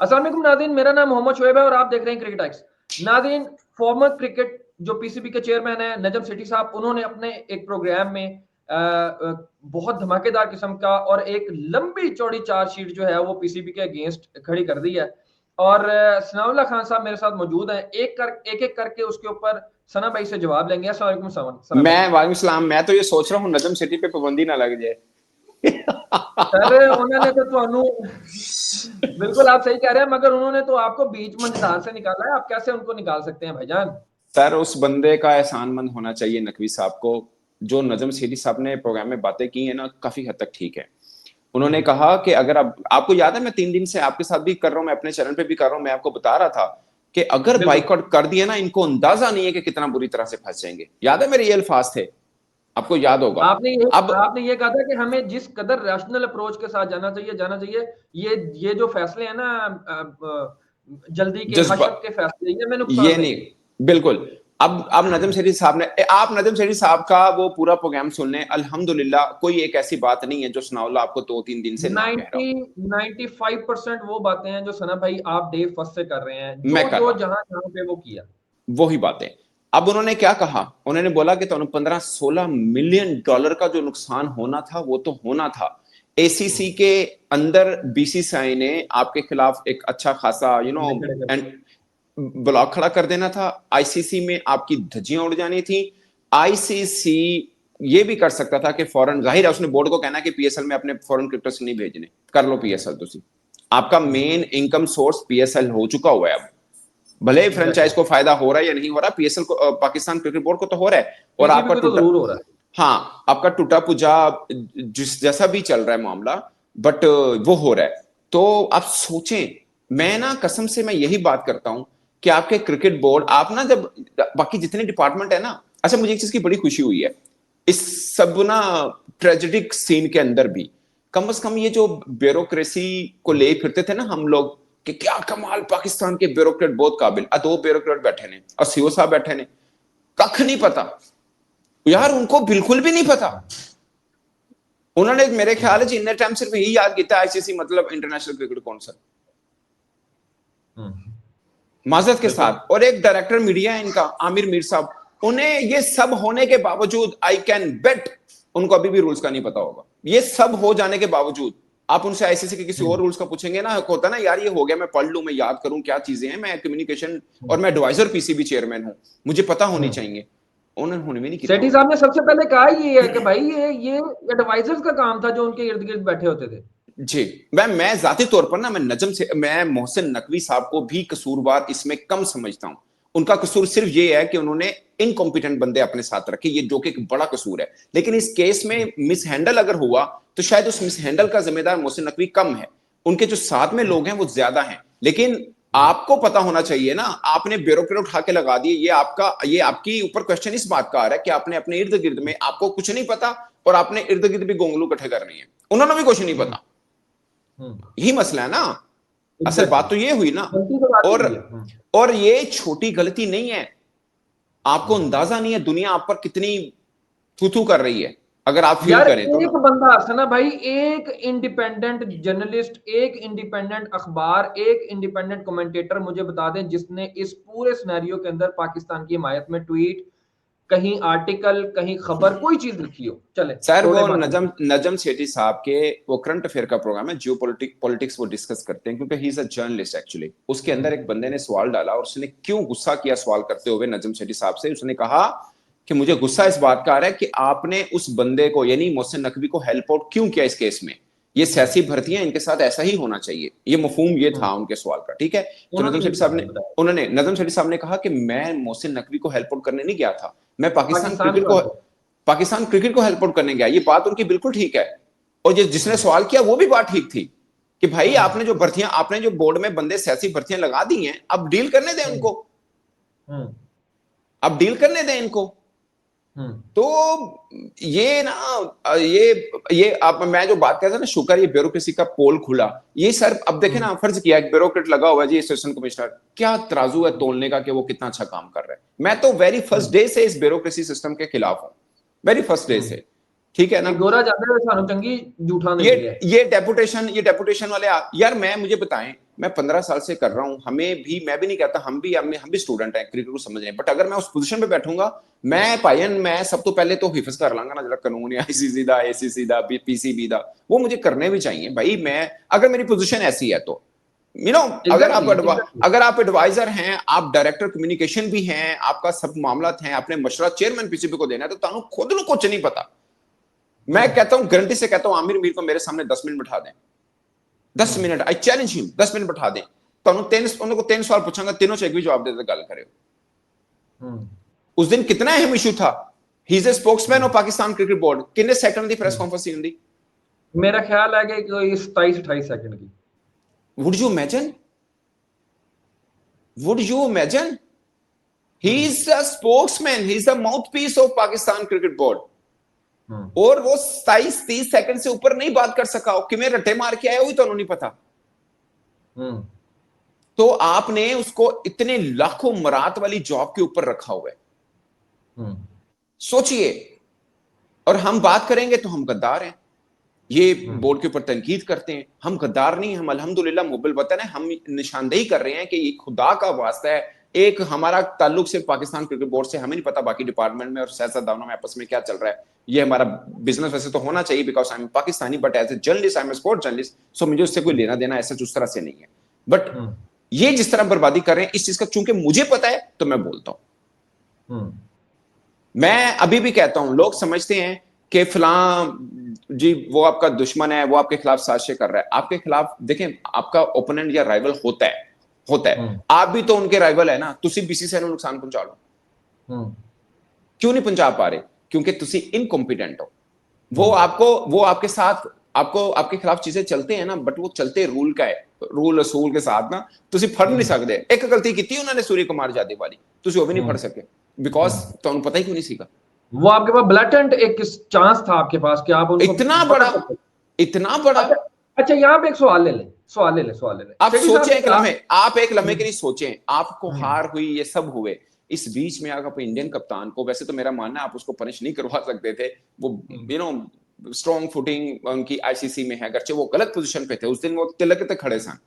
अस्सलाम वालेकुम नाज़रीन, मेरा नाम मोहम्मद शोएब है और आप देख रहे हैं क्रिकेट एक्स। नाज़रीन, फॉर्मर क्रिकेट जो पीसीबी के चेयरमैन हैं नजम सेठी साहब, उन्होंने अपने एक प्रोग्राम में बहुत धमाकेदार किस्म का और एक लंबी चौड़ी चार्जशीट जो है वो पीसीबी के अगेंस्ट खड़ी कर दी है। और सनाउल्लाह खान साहब मेरे साथ मौजूद हैं, एक एक करके उसके ऊपर सना भाई से जवाब लेंगे। अस्सलाम वालेकुम सना भाई। मैं वालेकुम सलाम। मैं तो ये सोच रहा हूँ नजम सिटी पे पाबंदी ना लग जाए। सर उन्होंने तो ਤੁਹਾਨੂੰ बिल्कुल आप सही कह रहे हैं, मगर उन्होंने तो आपको बीच मंझधार से निकाला है, आप कैसे उनको निकाल सकते हैं भाईजान? सर उस बंदे का एहसानमंद होना चाहिए नकवी साहब को। जो नजम सिटी साहब ने प्रोग्राम में बातें की है ना, काफी हद तक ठीक है। उन्होंने कहा कि अगर आपको याद है, मैं 3 दिन से आपके साथ भी कर रहा हूँ, मैं अपने चैनल पे भी कर रहा हूँ, मैं आपको बता रहा था कि अगर बाइकआउट कर दिया ना, इनको अंदाजा नहीं है कि कितना बुरी तरह से फंस जाएंगे। याद है मेरे ये अल्फाज थे, आपको याद होगा। अब आपने ये कहा था कि हमें जिस कदर रैशनल अप्रोच के साथ जाना चाहिए। ये जो फैसले हैं ना, जल्दी के जज्बा, हशक के फैसले, ये में नुकसान ये नहीं, देंगे। बिल्कुल। अब नजम शेठी साहब ने, आप नजम शेठी साहब का वो पूरा प्रोग्राम सुन लें। अल्हम्दुलिल्लाह कोई एक ऐसी बात नहीं है जो सनाउल्लाह आपको 2-3 दिन से ना कह रहा हो। 95% वो बातें हैं जो सना भाई आप डे फर्स्ट से कर रहे हैं, मैं जो कर जो रहा हूं जहां जहां पे वो किया। वही बातें। अब उन्होंने क्या कहा, उन्होंने बोला कि तो 15-16 मिलियन डॉलर का जो नुकसान होना था वो तो होना था। एसीसी के अंदर बीसीसीआई ने आपके खिलाफ एक अच्छा खासा बंदे खड़े कर एंड ब्लॉक खड़ा कर देना था। आईसीसी में आपकी धज्जियां उड़ जानी थी। आईसीसी ये भी कर सकता था कि फॉरेन, जाहिर है उसने बोर्ड को कहना कि पीएसएल में अपने फॉरेन क्रिकेटर्स नहीं भेजने, कर लो पीएसएल। तुम आपका मेन इनकम सोर्स पीएसएल हो चुका हुआ है। अब भले ही फ्रेंचाइज एग्जैक्टली। को फायदा हो रहा है या नहीं हो रहा, पीएसएल को, पाकिस्तान क्रिकेट बोर्ड को तो हो रहा है। और पीसीबी आपका को तो टूटा, जरूर हो रहा है। हाँ आपका टूटा पुजा जिस जैसा भी चल रहा है मामला, बट वो हो रहा है। तो आप सोचें, मैं ना कसम से मैं यही बात करता हूं कि आपके क्रिकेट बोर्ड, आप ना जब बाकी जितने डिपार्टमेंट है ना, अच्छा मुझे एक चीज की बड़ी खुशी हुई है इस सब ना ट्रेजिडिक सीन के अंदर भी। कम से कम ये जो ब्यूरोक्रेसी को ले फिरते थे ना हम लोग कि क्या कमाल पाकिस्तान के ब्यूरोक्रेट बहुत काबिल, 2 ब्यूरोक्रेट बैठे ने और सीओ साहब बैठे ने, कख नहीं पता यार, उनको बिल्कुल भी नहीं पता। उन्होंने मेरे ख्याल है इन्ने टाइम सिर्फ यही याद किया आईसीसी मतलब इंटरनेशनल क्रिकेट काउंसिल, माजरत के बिल्कुल। साथ। और एक डायरेक्टर मीडिया है इनका आमिर मीर साहब, उन्हें ये सब होने के बावजूद आई कैन बेट उनको अभी भी रूल्स का नहीं पता होगा। ये सब हो जाने के बावजूद आप उनसे आईसीसी के किसी और रूल्स का पूछेंगे ना, होता ना यार ये हो गया, मैं पढ़ लूं, मैं याद करूं क्या चीजें हैं, मैं कम्युनिकेशन और मैं एडवाइजर पीसीबी चेयरमैन हूं, मुझे पता होनी चाहिए। उन्होंने होने भी नहीं किता सेठी होना। साहब ने सबसे पहले कहा ये है कि भाई ये एडवाइजर्स का काम था जो उनके इर्द गिर्द बैठे होते थे। जी, मैं जाती तौर पर ना, मैं मोहसिन नकवी साहब को भी कसूरवार इसमें कम समझता हूं। उनका कसूर सिर्फ ये है कि उन्होंने इनकॉम्पिटेंट बंदे अपने साथ रखे, ये जो कि एक बड़ा कसूर है। लेकिन इस केस में मिस हैंडल अगर हुआ तो शायद उस मिस हैंडल का जिम्मेदार मोहसिन नकवी कम है, उनके जो साथ में लोग हैं वो ज्यादा हैं। लेकिन आपको पता होना चाहिए ना, आपने ब्यूरोक्रेट उठा के लगा दिए। ये आपकी ऊपर क्वेश्चन इस बात का आ रहा है कि आपने अपने इर्द गिर्द में, आपको कुछ नहीं पता और आपने इर्द गिर्द भी गोंगलू इकट्ठे करनी है, उन्होंने भी कुछ नहीं पता। यही मसला है ना, असल एग्जैक्टली। बात तो ये हुई ना। गलती तो बात और यही है। और ये छोटी गलती नहीं है, आपको अंदाजा नहीं है दुनिया आप पर कितनी थू थू कर रही है, अगर आप फील यार करें तो एक ना। बंदा सना भाई, एक इंडिपेंडेंट जर्नलिस्ट, एक इंडिपेंडेंट अखबार, एक इंडिपेंडेंट कमेंटेटर मुझे बता दें जिसने इस पूरे सिनेरियो के अंदर पाकिस्तान की हिमायत में ट्वीट, कहीं आर्टिकल, कहीं खबर, कोई चीज लिखी हो। चले सर छोड़े वो बातें। नजम नजम सेठी साहब के वो करंट अफेयर का प्रोग्राम है, जियो पॉलिटिक्स वो डिस्कस करते हैं, क्योंकि he is a journalist actually. उसके अंदर एक बंदे ने सवाल डाला और उसने क्यों गुस्सा किया सवाल करते हुए नजम सेठी साहब से, उसने कहा कि मुझे गुस्सा इस बात का आ रहा है कि आपने उस बंदे को यानी मोहसिन नकवी को हेल्प आउट क्यों किया इस केस में, ये सियासी भर्तियां, इनके साथ ऐसा ही होना चाहिए। ये मफहूम ये था उनके सवाल का, ठीक है। तो उन्होंने ये बताया नजम सेठी साहब ने कहा कि मैं मोहसिन नकवी को हेल्प आउट करने नहीं गया था, मैं पाकिस्तान को। पाकिस्तान क्रिकेट को हेल्प आउट करने गया। ये बात उनकी बिल्कुल ठीक है। और जिसने सवाल किया वो भी बात ठीक थी कि भाई आपने जो भर्तियां, आपने जो बोर्ड में बंदे सियासी भर्तियां लगा दी हैं, अब डील करने दें उनको, अब डील करने दें इनको। तो ये ना, ये आप, मैं जो बात कर रहा था ना, शुक्र ये ब्यूरोक्रेसी का पोल खुला। ये सर अब देखे ना, फर्ज किया एक ब्यूरोक्रेट लगा हुआ है जी असिस्टेंट कमिश्नर, क्या तराजू है तोलने का कि वो कितना अच्छा काम कर रहा है। मैं तो वेरी फर्स्ट डे से इस ब्यूरोक्रेसी सिस्टम के खिलाफ हूं, वेरी फर्स्ट डे से, ठीक है ये ना। गोरा जाते हुए सानू चंगी जूठा ये देती है। ये डेपुटेशन वाले यार, मैं मुझे बताएं, मैं 15 साल से कर रहा हूं, हमें भी, मैं भी नहीं कहता, हम भी स्टूडेंट हैं, क्रिकेट को समझ रहे हैं, बट अगर मैं उस पोजीशन पे बैठूंगा, मैं पायन, मैं सब तो पहले तो हिफज कर लांगा ना जरा कानून या आईसीसी दा, एसीसी दा, पीसीबी दा, वो मुझे करने भी चाहिए भाई। मैं, अगर मेरी पोजीशन ऐसी है तो अगर आप एडवाइजर हैं, आप डायरेक्टर कम्युनिकेशन भी हैं, आपका सब मामला है, आपने मशवरा चेयरमैन पीसीबी को देना है, तो तानू खुद नु कुछ नहीं पता। मैं कहता हूं, गारंटी से कहता हूं, आमिर मीर को मेरे सामने 10 मिनट बैठा दें, 10 minute, I challenge him, 10 minute बैठा दें, तो उनको 3 सवाल पूछांगा, तीनों से एक भी जवाब देते गल करे। उस दिन कितना अहम इशू था, he is a spokesman of Pakistan cricket board, कितने सेकंड की प्रेस कॉन्फ्रेंस हुंदी? मेरा ख्याल है कि कोई 27-28 सेकंड की। Would you imagine? Would you imagine? He is a spokesman, he is the mouthpiece of Pakistan Cricket Board. और वो 27-30 सेकंड से ऊपर नहीं बात कर सका, कि मैं रट्टे मार के आया हुई तो नहीं पता। तो आपने उसको इतने लाखों मरात वाली जॉब के ऊपर रखा हुआ है, सोचिए। और हम बात करेंगे तो हम गद्दार हैं, ये बोर्ड के ऊपर तनकीद करते हैं, हम गद्दार नहीं, हम अल्हम्दुलिल्लाह मुबिल वतन है, हम निशानदेही कर रहे हैं कि ये खुदा का वास्ता है, एक हमारा ताल्लुक सिर्फ पाकिस्तान क्रिकेट बोर्ड से, हमें नहीं पता बाकी डिपार्टमेंट में और सियासतदानों में आपस में क्या चल रहा है, ये हमारा बिजनेस वैसे तो होना चाहिए because I am Pakistani, but as a journalist, I am a sport journalist, so मुझे उससे कोई लेना देना ऐसा उस तरह से नहीं है। बट ये जिस तरह बर्बादी कर रहे हैं इस चीज का, चूंकि मुझे पता है तो मैं बोलता हूं। मैं अभी भी कहता हूं, लोग समझते हैं कि फलां जी वो आपका दुश्मन है, वो आपके खिलाफ साजिशें कर रहा है, आपके खिलाफ देखें, आपका ओपोनेंट या राइवल होता है, आप भी तो उनके राइवल है ना, तुसी बीसीसीआई को नुकसान पहुंचा लो, क्यों नहीं पहुंचा पा रहे? क्योंकि तुसी इनकॉम्पिटेंट हो। वो आपके साथ, आपके खिलाफ चीजें चलते हैं ना, बट वो चलते रूल का है, रूल असूल के साथ ना, तुसी फड़ नहीं सकते। एक गलती की उन्होंने सूर्य कुमार यादव वाली, तुसी वो भी नहीं फड़ सके, बिकॉज तो पता ही क्यों नहीं सीखा। वो आपके पास ब्लैटेंट एक चांस था आपके पास कि आप उनको इतना बड़ा। अच्छा यहाँ पे एक सवाल ले ले। आप सोचें आप एक लम्हे के लिए सोचें, आपको हार हुई, ये सब हुए, इस बीच में आप इंडियन कप्तान को, वैसे तो मेरा मानना है आप उसको पनिश नहीं करवा सकते थे, वो स्ट्रॉन्ग फुटिंग उनकी आईसीसी में है, अगरचे वो गलत पोजीशन पे थे उस दिन, वो तिलक तक खड़े सन,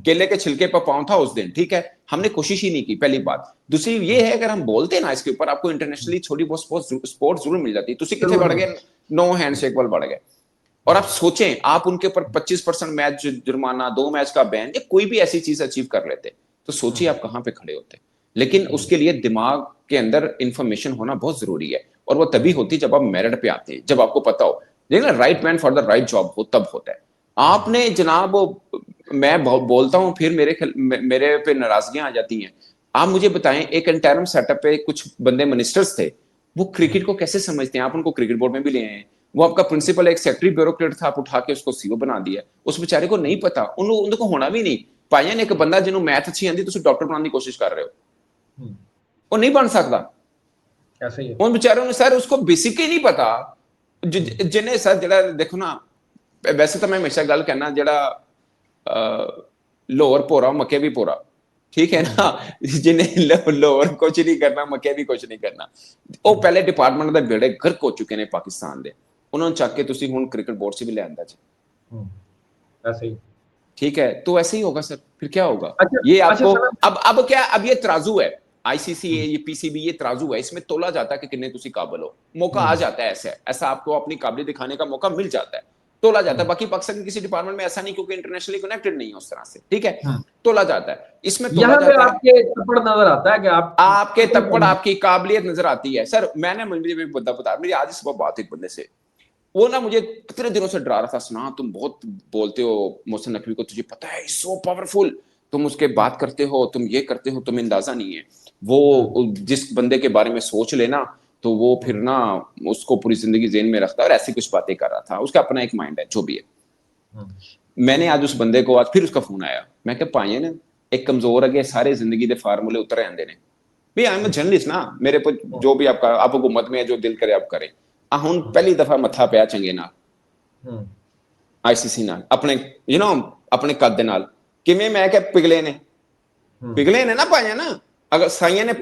केले के छिलके पर पांव था उस दिन, ठीक है, हमने कोशिश ही नहीं की, पहली बात। दूसरी ये है, अगर हम बोलते ना इसके ऊपर, आपको इंटरनेशनली थोड़ी बहुत स्पोर्ट जरूर मिल जाती है। तुसी कितने बढ़ गए, 9 हैंडशेक बॉल बढ़ गए। और आप सोचें, आप उनके ऊपर 25% मैच जुर्माना, 2 मैच का बैन, या कोई भी ऐसी चीज अचीव कर लेते, तो सोचिए आप कहां पे खड़े होते। लेकिन उसके लिए दिमाग के अंदर इंफॉर्मेशन होना बहुत जरूरी है, और वो तभी होती जब आप मेरिट पे आते हैं, जब आपको पता हो, लेकिन right man for the right job हो तब होता है। आपने जनाब, मैं बोलता हूं फिर मेरे पे नाराजगियां आ जाती हैं। आप मुझे बताएं, एक इंटरम सेटअप पे कुछ बंदे मिनिस्टर्स थे, वो क्रिकेट को कैसे समझते हैं? आप उनको क्रिकेट बोर्ड में भी ले आए हैं, वो आपका प्रिंसिपल एक सेक्रेटरी ब्यूरोक्रेट था, आप उठा के उसको सीओ बना दिया, उस बेचारे को नहीं पता, उनको होना भी नहीं। भाईजान, एक बंदा जिन्हों मैथ अच्छी आती, तुम डॉक्टर बनाने की कोशिश कर रहे हो, वो नहीं बन सकता। ऐसे ही उन बेचारों ने सर उसको बेसिक ही नहीं पता, जिन्हें सर जरा देखो ना, वैसे तो मैं हमेशा गल कहना, जरा लोअर पोरा मके भी पोरा, ठीक है ना, जिन्हें लोअर कुछ नहीं करना, मके भी कुछ नहीं करना, वो पहले डिपार्टमेंट के बेड़े गर्क हो चुके हैं पाकिस्तान के, उन्होंने चक के तुसी हुन क्रिकेट बोर्ड से भी ले आंदा जी, ऐसे ही, ठीक है। तो ऐसे ही होगा सर, फिर क्या होगा? अच्छा, ये आपको अच्छा, अब क्या, अब ये तराजू है, आईसीसी ये पीसीबी ये तराजू है, इसमें तोला जाता है कि कितने तुसी काबिल हो, मौका आ जाता है, ऐसा आपको अपनी काबिलियत दिखाने का मौका मिल जाता है, तोला जाता है। बाकी पाकिस्तान के किसी डिपार्टमेंट में ऐसा नहीं, क्योंकि इंटरनेशनली कनेक्टेड नहीं है उस तरह से, ठीक है, तोला जाता है, इसमें तोला यहाँ पे जाता है, आपके थप्पड़ नजर आता है कि आपके थप्पड़, आपकी काबिलियत नजर आती है। सर मैंने मुझे बता, मेरी आज सुबह बात एक बंदे से, वो ना मुझे कितने दिनों से डरा रहा था, सुना तुम बहुत बोलते हो मोहसिन नकवी को, तुझे पता है सो पावरफुल, तुम उसके बात करते हो, तुम ये करते हो, तुम्हें अंदाजा नहीं है, वो जिस बंदे के बारे में सोच लेना तो वो फिर ना उसको पूरी जिंदगी जेन में रखता है, और ऐसी कुछ बातें कर रहा था, उसका अपना एक माइंड है, जो भी है। मैंने आज उस बंदे को, आज फिर उसका फोन आया, मैं क्या पाए ना एक कमजोर अगे सारे जिंदगी के फार्मूले उतर आते हैं भी, आई एम जर्नलिस्ट ना, मेरे पर जो भी आपका आप हुकूमत में है, जो दिल करे आप करें। हुन पहली दफा मत्था पिया चंगे नाल आईसीसी नाल, अपने अपने कद दे नाल, किवें मैं क्या पिघले ने ना पाया ना, अगर साइयां ने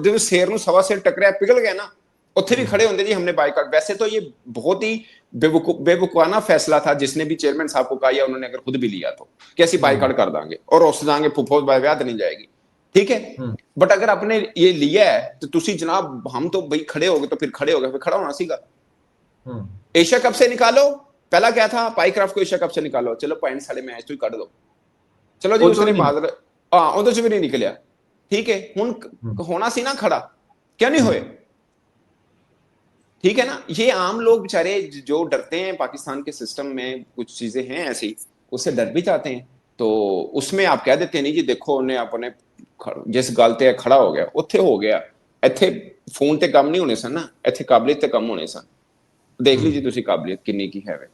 जो शेर नु सवा शेर टकराया, पिघल गया ना, उत्थे भी खड़े होंगे जी हमने बाइकआउट। वैसे तो ये बहुत ही बेवकूफाना फैसला था जिसने भी चेयरमैन साहब को कहा, या उन्होंने अगर खुद भी लिया तो कैसी बाइकआउट कर देंगे और उस देंगे फुफो ब्याह नहीं जाएगी, ठीक है। बट अगर आपने ये लिया है तो तुसी जनाब हम तो भाई खड़े हो गए, तो फिर खड़े हो गए, फिर खड़ा होना सीगा। एशिया कप से निकालो, पहला क्या था, पाइक्राफ्ट को एशिया कप से निकालो, चलो पॉइंट साढ़े मैच तो ही काट दो, चलो जी उसने बहादुर हाँ उधर से भी नहीं निकलिया, ठीक है। हुन होना सी ना खड़ा, क्या नहीं होए, ठीक है ना। ये आम लोग बेचारे जो डरते हैं पाकिस्तान के सिस्टम में, कुछ चीजें हैं ऐसी, उससे डर भी जाते हैं, तो उसमें आप कह देते हैं नहीं जी देखो उन्हें अपने जिस गल ते खड़ा हो गया उत्थे हो गया, ਇੱਥੇ फोन ते कम नहीं होने सन ना, ਇੱਥੇ काबिलियत ते कम होने सन। देख लीजिए तुसी काबिलियत किन्नी की है वे।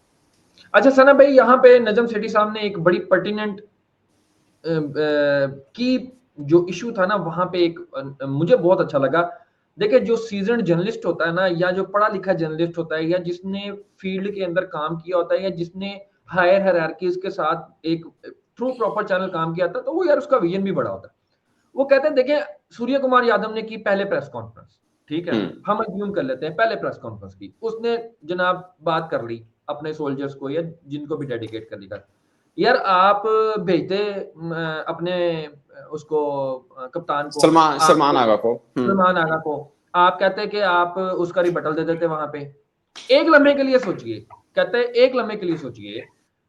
अच्छा सना भाई, यहाँ पे नजम सेठी साहब ने एक बड़ी पर्टिनेंट की जो इशू था ना, वहां पे एक मुझे बहुत अच्छा लगा। देखिए जो सीजन जर्नलिस्ट होता है ना, या जो पढ़ा लिखा जर्नलिस्ट होता है, या जिसने फील्ड के अंदर काम किया होता है, या जिसने हायर हायरार्कीज के साथ एक थ्रू प्रॉपर चैनल काम किया था, तो वो यार उसका विजन भी बड़ा होता है। वो कहते हैं देखिए सूर्य कुमार यादव ने की पहले प्रेस कॉन्फ्रेंस, ठीक है, हम अज्यूम कर लेते हैं पहले प्रेस कॉन्फ्रेंस की, उसने जनाब बात कर ली अपने सोल्जर्स को या जिनको भी डेडिकेट कर ली कर, यार आप भेजते अपने उसको कप्तान को, सलमान आप सलमान आगा को सलमान आगा को, आप कहते कि आप उसका रिबटल दे देते वहां पे। एक लम्हे के लिए सोचिए, कहते हैं एक लम्हे के लिए सोचिए,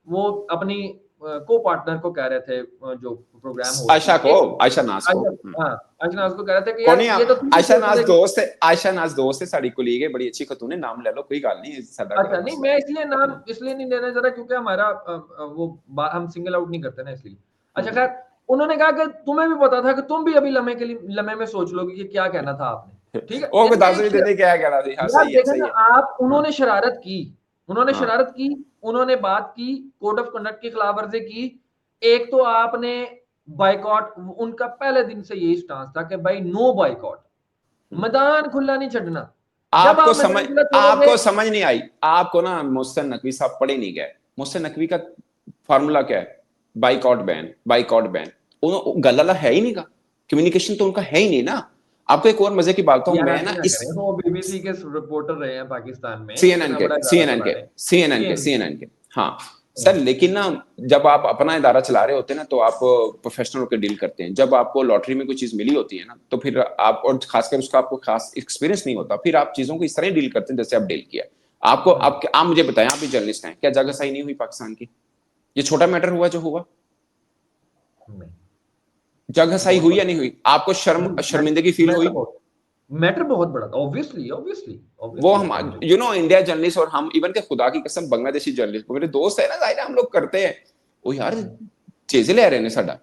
वो अपनी को पार्टनर को कह रहे थे जो प्रोग्राम होस्ट आयशा को, थी, आयशा नाज को, हाँ आशना उसको कह रहे थे कि यार कोनी ये तो तुम भी आयशा सोच नाज रहे कि दोस्त है, आयशा नाज दोस्त है साड़ी को ली गई, बड़ी अच्छी खतून है, नाम ले लो कोई गल नहीं, साडा अच्छा केड़ा नहीं, मसला मैं है। इसलिए नाम इसलिए नहीं लेना चाह रहा क्योंकि हमारा हम सिंगल आउट नहीं करते ना इसलिए। अच्छा खैर, उन्होंने कहा कि तुम्हें भी पता था कि तुम भी अभी लम्हे के लिए लम्हे में सोच लोगे कि क्या कहना था आपने, ठीक है, ओ यानी बता कि नहीं देते क्या कहना थी, हाँ यार सही है देखें सही ना है। आप, हाँ उन्होंने शरारत की, उन्होंने हाँ शरारत की, उन्होंने बात की, कोड ऑफ कंडक्ट की खिलाफ वर्जी की। एक तो आपने बाइकॉट, उनका पहले दिन से यही स्टांस था कि भाई नो बाइकॉट, मैदान खुला नहीं छड़ना। जब आपको आप समझ, मैदान खुला छोड़ोगे, आपको समझ नहीं आई, आपको ना मोहसिन नकवी साहब पढ़े नहीं गए। मोहसिन नकवी का फार्मूला क्या है, बाइकआउट बैन, बाइकआउट बैन, गलाला है ही नहीं का, कम्युनिकेशन तो उनका है ही नहीं ना। आपको एक और मजे की बात हूं, यार मैं ऐसे ना ना इस करें, वो बीबीसी के रिपोर्टर रहे हैं पाकिस्तान में, सीएनएन इतना के बड़ा इदारा सीएनएन चला के रहे हैं। सीएनएन के सीएनएन सीएनएन के हाँ सर, लेकिन ना जब आप अपना इदारा चला रहे होते हैं ना तो आप प्रोफेशनल होकर डील करते हैं। जब आपको लॉटरी में कोई चीज मिली होती है ना तो फिर आप, और खासकर उसका आपको खास एक्सपीरियंस नहीं होता, फिर आप चीजों को इस तरह डील करते हैं जैसे आप डील किया। आपको आप मुझे बताएं, आप भी जर्नलिस्ट हैं, क्या जगह सही नहीं हुई पाकिस्तान की? ये छोटा मैटर हुआ जो हुआ? नहीं, जगह सही बहुत हुई बड़ा या नहीं हुई? आपको शर्मिंदगी फील मैटर, हुई? मैटर बहुत बड़ा था, ऑब्वियसली ऑब्वियसली वो ऑब्वियसली हम इंडिया जर्नलिस्ट, और हम इवन के खुदा की कसम बांग्लादेशी जर्नलिस्ट, मेरे दोस्त है ना, जाहिर है हम लोग करते हैं वो यार, चेजे ले रहे ने साडा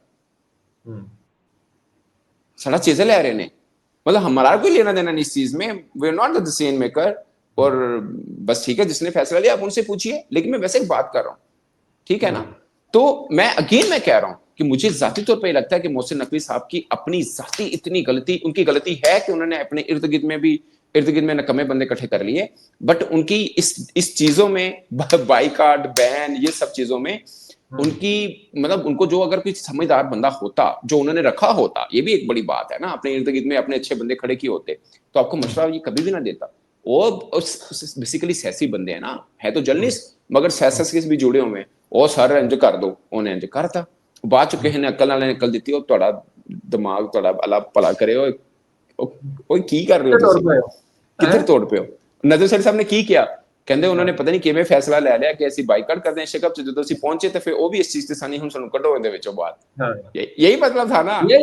साडा चेजे ले रहे ने, मतलब हमारा कोई लेना देना नहीं इस चीज में, we are not the decision maker. और बस ठीक है, जिसने फैसला लिया आप उनसे पूछिए, लेकिन मैं वैसे बात कर रहा हूँ, ठीक है ना। तो मैं कह रहा हूं कि मुझे जाती तौर पर लगता है कि मोहसिन नकवी साहब की अपनी जाती इतनी गलती, उनकी गलती है कि उन्होंने अपने इर्द गिर्द में नकमे बंदे इकट्ठे कर लिए, बट उनकी इस चीजों में बाइकाट बैन ये सब चीजों में उनकी, मतलब उनको जो अगर कोई समझदार बंदा होता जो उन्होंने रखा होता, ये भी एक बड़ी बात है ना, अपने इर्द गिर्द में अपने अच्छे बंदे खड़े किए होते तो आपको मशवरा ये कभी भी ना देता। वो बेसिकली सियासी बंदे हैं ना, है तो जर्नलिस्ट मगर सियासत से भी जुड़े हुए हैं। ਉਹ ਸਰ ਇੰਜ ਕਰ ਦੋ, ਉਹਨੇ ਇੰਜ ਕਰਤਾ, ਬਾਅਦ ਚ ਕਿਸੇ ਨੇ ਅਕਲ ਨਾਲ ਨਿਕਲ ਦਿੱਤੀ, ਉਹ ਤੁਹਾਡਾ ਦਿਮਾਗ ਤੁਹਾਡਾ ਅੱਲਾ ਭਲਾ ਕਰੇ। ਉਹ ਕੀ ਕਰ ਰਹੇ ਹੋ ਤੁਸੀਂ, ਕਿੱਧਰ ਤੋੜ ਪਏ ਹੋ? ਨਜ਼ਰ ਸੈਣੀ ਸਾਹਿਬ ਨੇ ਕੀ ਕਿਹਾ, ਕਹਿੰਦੇ ਉਹਨਾਂ ਨੇ ਪਤਾ ਨਹੀਂ ਕਿਵੇਂ ਫੈਸਲਾ ਲੈ ਲਿਆ ਕਿ ਅਸੀਂ ਬਾਈਕਾਟ ਕਰਦੇ ਹਾਂ ਸ਼ਿਕਅਪ ਚ, ਜਦੋਂ ਅਸੀਂ ਪਹੁੰਚੇ ਤੇ ਫਿਰ ਉਹ ਵੀ ਇਸ ਚੀਜ਼ ਤੇ ਸਾਨੀ ਹੁਣ ਸਾਨੂੰ ਕੱਢੋ ਇਹਦੇ ਵਿੱਚੋਂ ਬਾਹਰ। यही मतलब था ना कि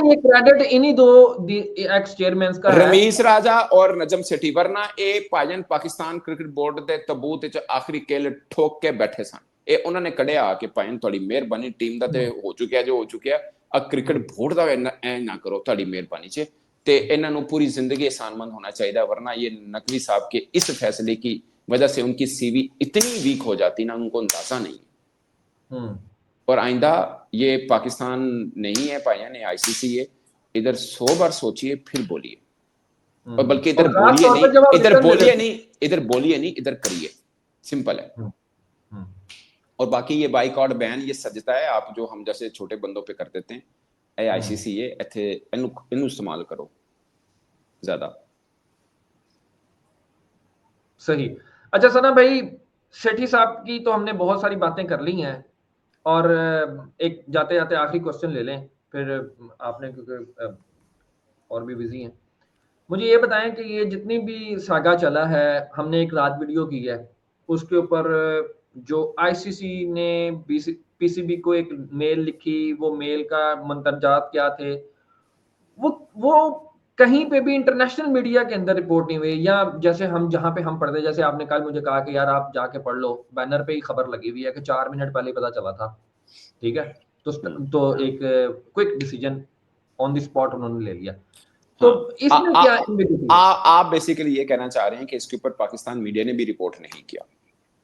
ये क्रेडिट इन्हीं दो एक्स चेयरमैन का है, रमीश राजा और नजम सेठी, वरना ये भाजन पाकिस्तान क्रिकेट बोर्ड के तबूत च आखिरी किल ठोक के बैठे सन। ये उन्होंने कढ़िया कि भाई थोड़ी मेहरबानी, टीम का तो हो चुका जो हो चुका, अब क्रिकेट बोर्ड का ऐ ना करो थोड़ी मेहरबानी च, ते इन्हों पूरी जिंदगी एहसानमंद होना चाहिए, वरना ये नकवी साहब के इस फैसले की वजह से उनकी सीवी इतनी वीक हो जाती ना, उनको अंदाजा नहीं। और आइंदा ये पाकिस्तान नहीं है भाईजान, ये आईसीसी है, इधर 100 बार सोचिए फिर बोलिए, और बल्कि इधर बोलिए नहीं, इधर बोलिए नहीं, इधर बोलिए नहीं, इधर करिए, सिंपल है। और बाकी ये बाइकआउट बैन ये सजता है, आप जो हम जैसे छोटे बंदों पे कर देते हैं, आईसीसी ये इथे इनू इस्तेमाल करो ज्यादा। सही। अच्छा सना भाई, सेठी साहब की तो हमने बहुत सारी बातें कर ली हैं, और एक जाते-जाते आखिरी क्वेश्चन ले लें, फिर आपने, क्योंकि और भी बिज़ी हैं। मुझे ये बताएँ कि ये जितनी भी सागा चला है, हमने एक रात वीडियो की है, उसके ऊपर जो आईसीसी ने पीसीबी को एक मेल लिखी, वो मेल का मंतरजात क्या थे, वो कहीं पे भी इंटरनेशनल मीडिया के अंदर रिपोर्ट नहीं हुई, या जैसे हम जहाँ पे हम पढ़ते, जैसे आपने कल मुझे कहा कि यार आप जाके पढ़ लो, बैनर पे ही खबर लगी हुई है कि 4 मिनट पहले ही पता चला था, ठीक है? तो एक quick decision on the spot उन्होंने ले लिया। तो हाँ, इसमें क्या एम्बिग्यूइटी है? आप बेसिकली ये कहना चाह रहे हैं कि इसके ऊपर पाकिस्तान मीडिया ने भी रिपोर्ट नहीं किया।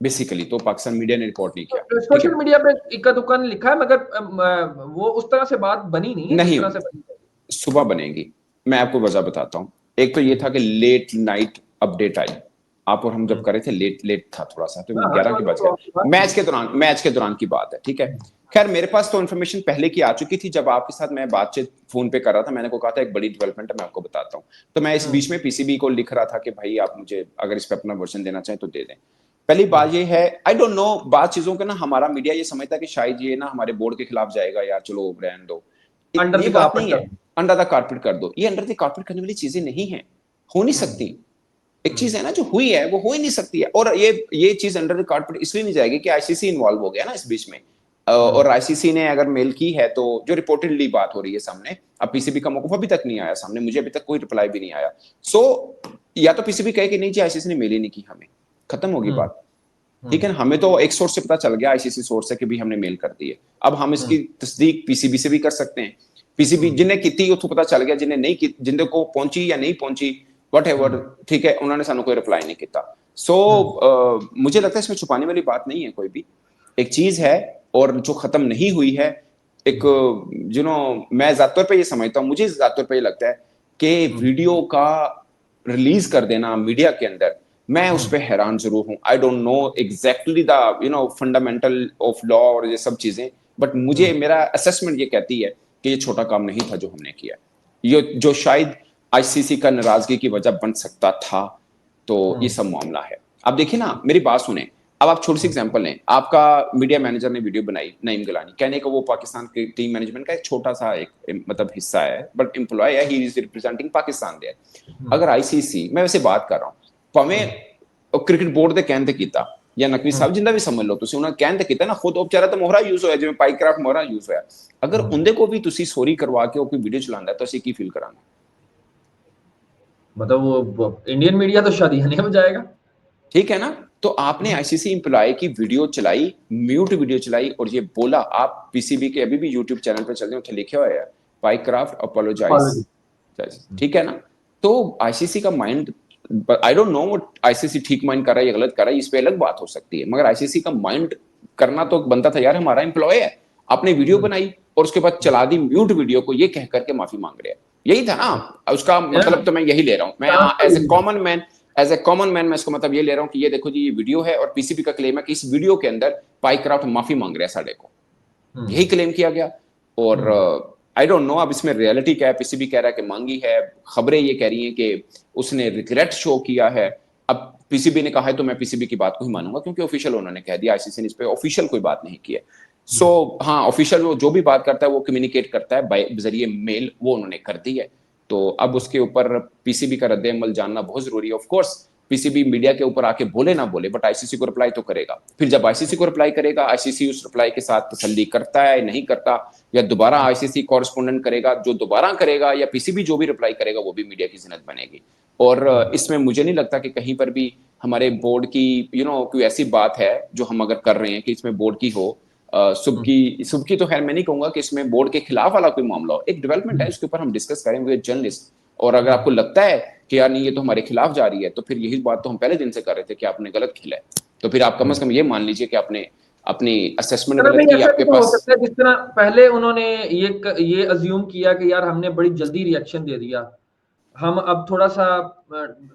बेसिकली तो पाकिस्तान मीडिया ने रिपोर्ट नहीं किया, ठीक सोशल है? मीडिया पे इक्का-दुक्का ने लिखा है, मगर वो उस तरह से बात बनी नहीं है जिस नहीं, तरह से बनी है। सुबह बनेगी। मैं आपको वजह बताता हूँ। एक तो ये था कि लेट नाइट अपडेट आई। आप और हम जब हुँ। कर रहे थे, लेट लेट था थोड़ा-सा, तो हाँ, हाँ, 11 के चलो बज तो गए। आपकी बात मैच के दौरान की बात है, ठीक है? खैर मेरे पास तो इन्फॉर्मेशन पहले की आ चुकी थी। जब आपके साथ मैं बातचीत फ़ोन पे कर रहा था, मैंने को कहा था एक बड़ी डेवलपमेंट है, मैं आपको बताता हूँ। तो मैं इस हुँ, बीच में पीसीबी को लिख रहा था कि भाई आप मुझे अगर इस पे अपना वर्ज़न देना चाहें तो दे दें। पहली हुँ। बात ये है, आई डोंट नो, बात चीज़ों का ना हमारा मीडिया ये समझता है कि शायद ये ना हमारे बोर्ड के खिलाफ जाएगा, यार चलो रहने दो। अंडर ये द बात कारपेट नहीं कर है। दो। अंडर द कारपेट कर दो, ये अंडर द कारपेट करने वाली चीजें नहीं है, हो नहीं हुँ, सकती। एक हुँ, चीज है ना जो हुई है वो हो ही नहीं सकती है। और ये चीज अंडर द कारपेट इसलिए नहीं जाएगी कि आईसीसी इन्वॉल्व हो गया ना इस बीच में। हुँ, और आईसीसी ने अगर मेल की है तो जो रिपोर्टेडली बात हो रही है सामने, अब पीसीबी का मौकूफ अभी तक नहीं आया सामने, मुझे अभी तक कोई रिप्लाई भी नहीं आया। सो या तो पीसीबी कहे कि नहीं जी आईसीसी ने मेल ही नहीं की हमें, खत्म होगी हुँ, बात। ठीक है हुँ, ना, हमें तो एक सोर्स से पता चल गया, आईसीसी सोर्स से, कि भी हमने मेल कर दी है। अब हम हुँ, इसकी तस्दीक पीसीबी से भी कर सकते हैं। पीसीबी हुँ, जिन्हें की उसको पता चल गया, जिन्हें नहीं की, जिन्हें को पहुंची या नहीं पहुंची, वट एवर, हुँ, ठीक है, उन्होंने सानू कोई रिप्लाई नहीं किया। सो हुँ, मुझे लगता है इसमें छुपाने वाली बात नहीं है कोई भी। एक चीज है और जो खत्म नहीं हुई है, एक मैं ज्यादातर पे ये समझता हूँ, मुझे ज्यादातर पे ये लगता है कि हुँ, वीडियो का रिलीज कर देना मीडिया के अंदर, मैं उस हुँ, पर हैरान जरूर हूँ। I don't know exactly the fundamental of law और ये सब चीजें, बट मुझे हुँ, मेरा असेसमेंट ये कहती है कि ये छोटा काम नहीं था जो हमने किया, ये जो शायद आईसीसी का नाराजगी की वजह बन सकता था। तो ये हुँ, सब मामला है। अब देखिए ना, मेरी बात सुने। अब आप छोटी सी हुँ, एग्जांपल लें, आपका मीडिया मैनेजर ने वीडियो बनाई, नईम गिलानी, कहने को वो पाकिस्तान की टीम मैनेजमेंट का एक छोटा सा एक मतलब हिस्सा है, बट एम्प्लॉय है, he is representing Pakistan there. हुँ, अगर आईसीसी, मैं वैसे बात कर रहा हूं, ਭਾਵੇਂ क्रिकेट बोर्ड ਦੇ ਕਹਿਣ ਤੇ ਕੀਤਾ ਜਾਂ ਨਕਵੀ हुँ, ਸਾਹਿਬ ਜਿੰਦਾ ਵੀ ਸਮਝ ਲਓ ਤੁਸੀਂ, ਉਹਨਾਂ ਕਹਿਣ ਤੇ ਕੀਤਾ ਨਾ, ਖੁਦ ਉਹ ਵਿਚਾਰਾ ਤਾਂ ਮੋਹਰਾ ਯੂਜ਼ ਹੋਇਆ, ਜਿਵੇਂ ਪਾਈਕਰਾਫਟ ਮੋਹਰਾ ਯੂਜ਼ ਹੋਇਆ। ਅਗਰ हुँ। ਉਹਦੇ ਕੋ ਵੀ ਤੁਸੀਂ ਸੋਰੀ ਕਰਵਾ ਕੇ ਉਹ ਕੋਈ ਵੀਡੀਓ ਚਲਾਉਂਦਾ ਤਾਂ ਅਸੀਂ ਕੀ ਫੀਲ ਕਰਾਂਗੇ? मतलब वो इंडियन मीडिया तो शादियाँ नहीं बजाएगा। ठीक है ना? तो आपने हुँ, आईसीसी एम्प्लॉय की वीडियो चलाई, म्यूट वीडियो चलाई और ये बोला, आप पीसीबी के अभी भी यूट्यूब चैनल पे चल रहे हो, लिखे हुआ है पाइक्राफ्ट अपोलोजाइज, अपॉलजी। हुँ, ठीक है ना? तो आईसीसी का माइंड, आई डोंट नो वो आईसीसी ठीक माइंड कर रहा है या गलत कर रहा है, इस पे अलग बात हो सकती है, मगर आईसीसी का माइंड करना तो बनता था यार, हमारा एम्प्लॉय है, आपने वीडियो हुँ, बनाई और उसके बाद हुँ, चला दी म्यूट वीडियो को, ये कह करके माफी मांग रहे हैं। यही था ना हुँ। उसका या मतलब, तो मैं यही ले रहा हूं, मैं चांस तो एज ए यही है। कॉमन मैन, मैं इसको मतलब ये ले रहा हूं कि ये देखो जी, ये वीडियो है और पीसीबी का क्लेम है कि इस वीडियो के अंदर पाइक्राफ्ट माफी मांग रहा है साडे को, हुँ, यही क्लेम किया गया। और हुँ, आई डोंट नो अब इसमें रियलिटी क्या है, पीसीबी कह रहा है कि मांगी है, खबरें ये कह रही हैं कि उसने रिग्रेट शो किया है। अब पीसीबी ने कहा है तो मैं पीसीबी की बात को ही मानूंगा, क्योंकि ऑफिशियल उन्होंने कह दिया, आईसीसी ने इस पे ऑफिशियल कोई बात नहीं की है। सो हुँ, हाँ, ऑफिशियल वो जो भी बात करता है वो कम्युनिकेट करता है बाय जरिए मेल, वो उन्होंने कर दी है। तो अब उसके ऊपर पीसीबी का रद्द अमल जानना बहुत जरूरी है। ऑफ कोर्स पीसीबी मीडिया के ऊपर आके बोले ना बोले, बट आईसीसी को रिप्लाई तो करेगा। फिर जब आईसीसी को रिप्लाई करेगा, आईसीसी उस रिप्लाई के साथ तसल्ली करता है नहीं करता, या दोबारा आईसीसी कॉरेस्पोंडेंट करेगा, जो दोबारा करेगा, या पीसीबी जो भी रिप्लाई करेगा वो भी मीडिया की जिन्नत बनेगी। और इसमें मुझे नहीं लगता कि कहीं पर भी हमारे बोर्ड की कोई ऐसी बात है जो हम अगर कर रहे हैं कि इसमें बोर्ड की हो। सुबह की तो खैर मैं नहीं कहूंगा कि इसमें बोर्ड के खिलाफ वाला कोई मामला हो, एक डेवलपमेंट है, हुँ, उसके ऊपर हम डिस्कस करें विद जर्नलिस्ट। और अगर हुँ। आपको लगता है कि यार नहीं ये तो हमारे खिलाफ जा रही है, तो फिर यही बात तो हम पहले दिन से कर रहे थे कि आपने गलत खेला है, तो फिर आप कम हुँ। से कम ये मान लीजिए कि आपने अपनी असेसमेंट चलो गलत भाई, की, ऐसा भी आपके तो हो पास। सकता है जिस तरह पहले उन्होंने ये अज्यूम किया कि यार हमने बड़ी जल्दी रिएक्शन दे दिया। हम अब थोड़ा-सा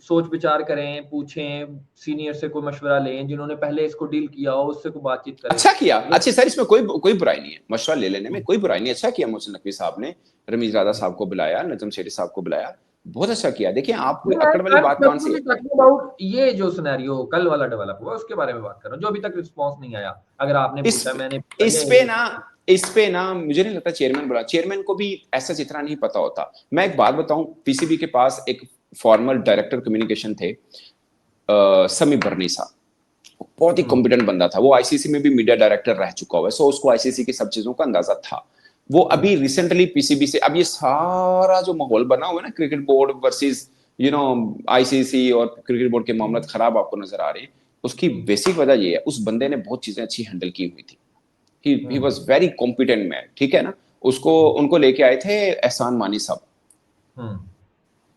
सोच विचार करें, पूछें, सीनियर से कोई मशवरा लें, जिन्होंने पहले इसको डील किया हो, उससे कोई बातचीत करें। अच्छा किया, ये अच्छी सर, इसमें कोई कोई बुराई नहीं है, मशवरा ले लेने में हुँ, कोई बुराई नहीं, अच्छा किया मोहसिन नकवी साहब ने, रमीज राजा हुँ, साहब को बुलाया, नजम शेरी साहब को बुलाया। बहुत अच्छा किया। देखिए आप कोई अकड़ वाली बात कौन सी है? अबाउट ये जो सिनेरियो कल वाला डेवलप हुआ उसके बारे में बात कर रहा हूँ, जो अभी तक रिस्पॉन्स नहीं आया। अगर आपने इस पूछा, मैंने इस पे ना मुझे नहीं लगता चेयरमैन बोला, चेयरमैन को भी ऐसा जितना नहीं पता होता। मैं एक बात बताऊं, पीसीबी के पास एक फॉर्मर डायरेक्टर कम्युनिकेशन थे, समी बर्नी साहब, बहुत ही कॉम्पिटेंट बंदा था। वो आईसीसी में भी मीडिया डायरेक्टर रह चुका हुआ है, सो उसको आईसीसी की सब चीजों का अंदाजा था। वो अभी रिसेंटली पीसीबी से, अब ये सारा जो माहौल बना हुआ है ना, क्रिकेट बोर्ड वर्सेस आईसीसी और क्रिकेट बोर्ड के मामला खराब आपको नजर आ रहे हैं, उसकी बेसिक वजह ये है, उस बंदे ने बहुत चीजें अच्छी हैंडल की हुई थी। He was very competent man, ठीक है ना। उसको उनको लेके आए थे एहसान मानी साहब,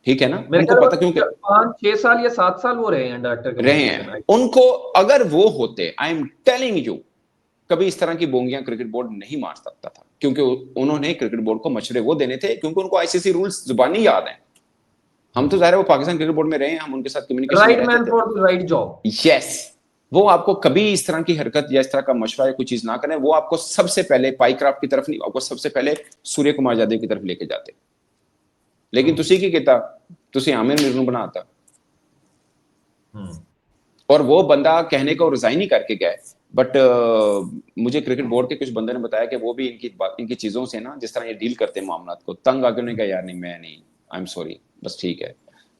ठीक है ना, मेरे उनको ख्याल पता क्योंकि 5-6 साल या 7 साल वो रहे हैं डायरेक्टर रहे हैं। कम्युनिकेशन। उनको अगर वो होते, आई एम टेलिंग यू, कभी इस तरह की बोंगियां क्रिकेट बोर्ड नहीं मार सकता था, क्योंकि उन्होंने क्रिकेट बोर्ड को मशवरे वो देने थे, क्योंकि उनको आईसीसी रूल्स जुबानी याद हैं। हम तो जाहिर है वो पाकिस्तान क्रिकेट बोर्ड में रहे हैं, हम उनके साथ कम्युनिकेशन में राइट रहते मैन थे। For the right job. Yes, वो आपको कभी इस तरह की हरकत या इस तरह का मशवरा या कोई चीज ना करें। वो आपको सबसे पहले पाईक्राफ्ट की तरफ नहीं, आपको सबसे पहले सूर्य कुमार यादव की तरफ लेके जाते। लेकिन तुसी की कहता, तुसी आमिर मिर नूं बनाता, और वो बंदा कहने को रिजाइन ही करके गए। बट मुझे क्रिकेट बोर्ड के कुछ बंदे ने बताया कि वो भी इनकी चीजों से ना, जिस तरह ये डील करते हैं मामला को, तंग आके उन्होंने कहा यार नहीं, मैं नहीं, आई एम सॉरी, बस ठीक है,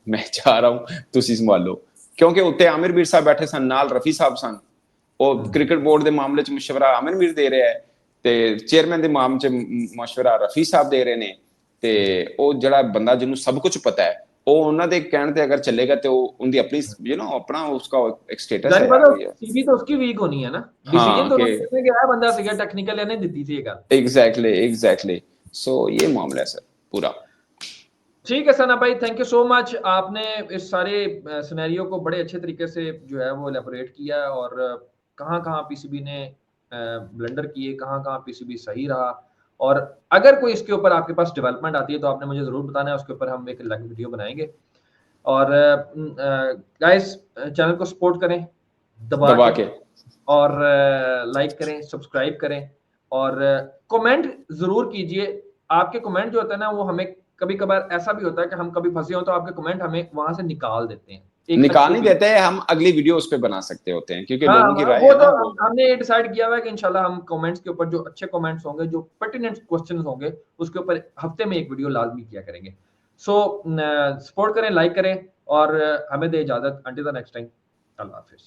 मैं चाह रहा हूं तुसी संभाल लो। क्योंकि उत्ते आमिर मीर साहब बैठे सन, नाल रफी साहब सन, ਉਹ क्रिकेट बोर्ड के मामले च मशवरा आमिर मीर दे रहा है, ते चेयरमैन के मामले च मशवरा रफी साहब दे रहे ने, ते ਉਹ ਜਿਹੜਾ ਬੰਦਾ ਜਿਹਨੂੰ ਸਭ ਕੁਝ ਪਤਾ ਹੈ, ਉਹ ਉਹਨਾਂ ਦੇ ਕਹਿਣ ਤੇ अगर चलेगा तो उनकी अपनी अपना उसका एक स्टेटस है यार भैया। सीवी तो उसकी वीक होनी है ना, हाँ डिसीजन तो कि उसने गया बंदा सीगा टेक्निकल ने दी थी ये गल। एग्जैक्टली सो ये मामला है सर पूरा। ठीक है सना भाई, थैंक यू सो मच। आपने इस सारे सिनेरियो को बड़े अच्छे तरीके से जो है वो एलेबोरेट किया, और कहाँ कहाँ पीसीबी ने ब्लंडर किए, कहाँ कहाँ पीसीबी सही रहा। और अगर कोई इसके ऊपर आपके पास डेवलपमेंट आती है तो आपने मुझे ज़रूर बताना है, उसके ऊपर हम एक अलग वीडियो बनाएंगे। और गाइस, चैनल को सपोर्ट करें दबा के, और लाइक करें, सब्सक्राइब करें, और कमेंट ज़रूर कीजिए। आपके कमेंट जो होता है ना, वो हमें कभी कभार ऐसा भी होता है कि हम कभी फंसे हो तो आपके कमेंट हमें वहां से निकाल देते हैं, निकाल नहीं देते हैं, हम अगली वीडियो उस पर बना सकते होते हैं, क्योंकि हाँ, लोगों की राय वो है तो ना वो। हमने डिसाइड किया हुआ है कि इंशाल्लाह हम कमेंट्स के ऊपर, जो अच्छे कमेंट्स होंगे, जो पर्टिनेंट क्वेश्चंस होंगे, उसके ऊपर हफ्ते में एक वीडियो लाजमी किया करेंगे। सो सपोर्ट करें, लाइक करें, और हमें दे इजाजत। Until the next time, Allah Hafiz.